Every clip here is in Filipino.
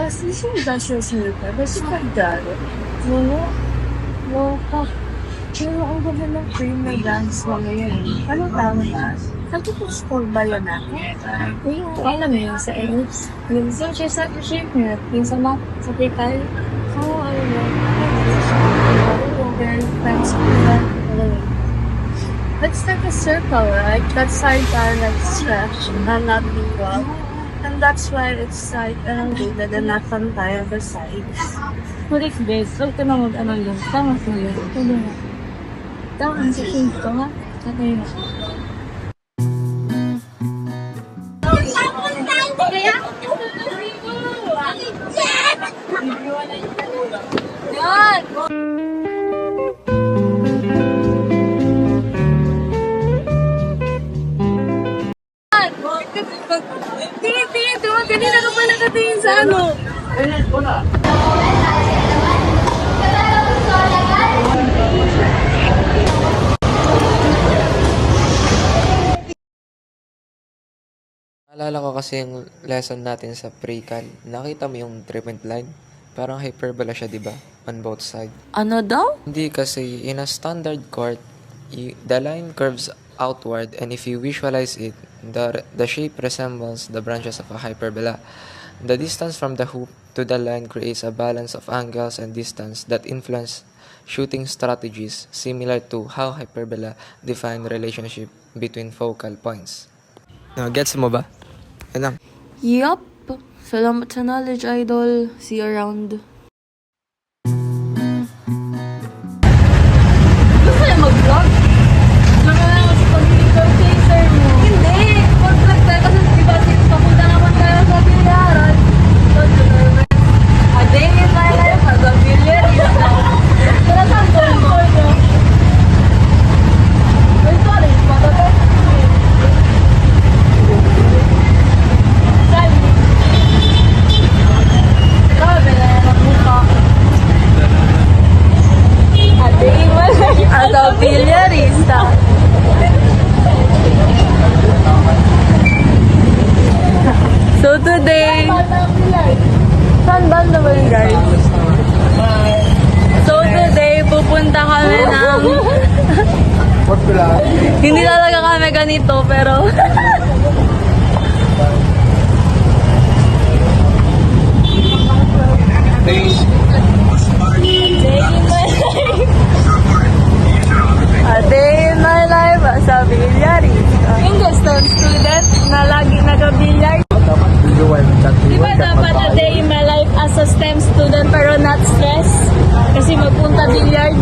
This industrial circle, kasi pagdalo. No, pero ang ganda ng frame na dance mo ngayon. Ano tawag na? Nagpo-school ba yun ako? Yung alam mo yun sa English. Yung social shape niya, yung sa map, sa PayPal. Oo, ano mo. Yung very friends ko na. Let's start a circle, right? That's like our like stretch and not be well. And that's why it's like, data na nasan tayo the sides. Kulik base, huwag ka na mag-ano yun. Tama ko yun. Tuloy na. Tama sa shade ko, ha? Tama yun. Yan! Tingin, kanina ka pa nakatingin sa ano? Naalala ko kasi yung lesson natin sa pre-cal. Nakita mo yung treatment line? Parang hyperbola siya, di ba? On both sides. Ano daw? Hindi kasi, in a standard chord, the line curves outward and if you visualize it, the shape resembles the branches of a hyperbola. The distance from the hoop to the line creates a balance of angles and distance that influence shooting strategies similar to how hyperbola define relationship between focal points. Gets mo ba? Yan lang. Yup. Salamat sa knowledge, idol. See you around. Gusto niya mag-vlog? Lang na lang sa pag-video chaser mo. Hindi! Mag-vlog tayo kasi diba papunta naman tayo sa bilyaran. So, a day in my life as a billiard. Wala saan ko mo. Ay, sorry. Patatas. Grabe na yan ang mukha. A day in my life as a billiarista. So today, saan banda ba yun, guys? So today, pupunta kami ng... Hindi talaga kami ganito, pero... A day in my life as a bilyarista. English student na lagi nag-bilyard. Diba dapat a day in my life as a STEM student pero not stress? Kasi magpunta bilyard.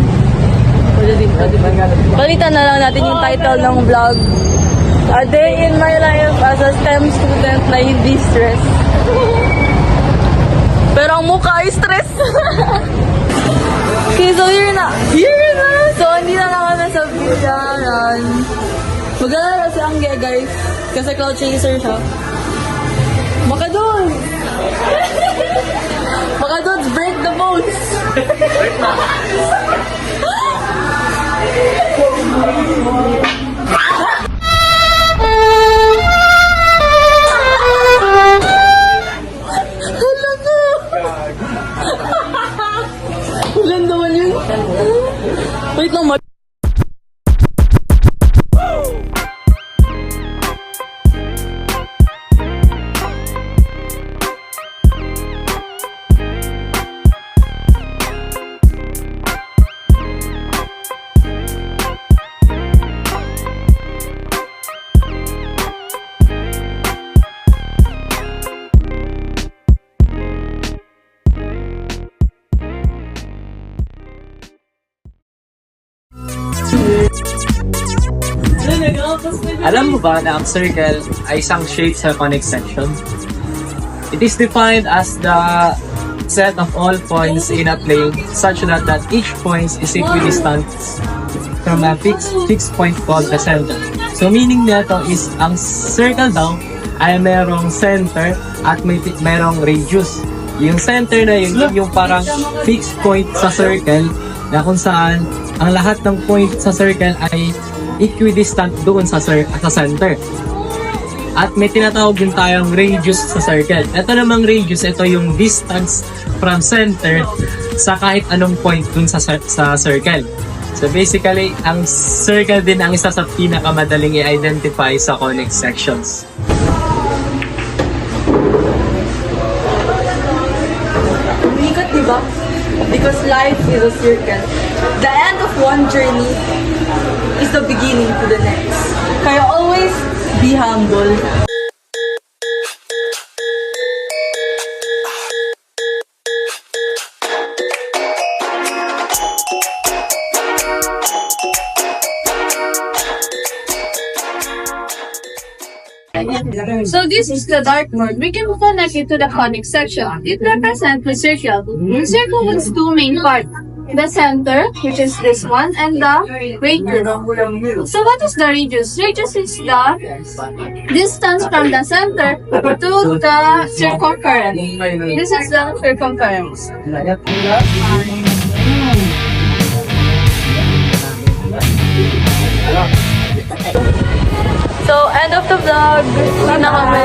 Palitan na lang natin yung title ng vlog. A day in my life as a STEM student na hindi stress. Pero ang mukha ay stress. Okay, so here na. So, hindi na lang kami sa bilyaran. Mag-alala si Angge, guys. Kasi cloud chaser siya. Baka doon! Baka doon, break the bones! Hala ko! Ulan naman yun. Wait lang, Alam mo ba na ang circle ay isang shape sa conic section? It is defined as the set of all points in a plane such that each point is equidistant from a fixed point called the center. So meaning nito is ang circle daw ay merong center at merong radius. Yung center na yun yung parang fixed point sa circle na kung saan ang lahat ng point sa circle ay equidistant doon sa center. At may tinatawag din tayong radius sa circle. Ito namang radius, ito yung distance from center sa kahit anong point dun sa circle. So basically, ang circle din ang isa sa pinakamadaling i-identify sa conic sections. Umikat, di ba? Because life is a circle. The end of one journey is the beginning to the next. Kaya always be humble. So this is the dartboard. We can connect it to the conic section. It represents the circle. The circle has two main parts. The center, which is this one, and the radius. So what is the radius? Radius is the distance from the center to the circumference. This is the circumference. So, end of the vlog. Hindi na kami.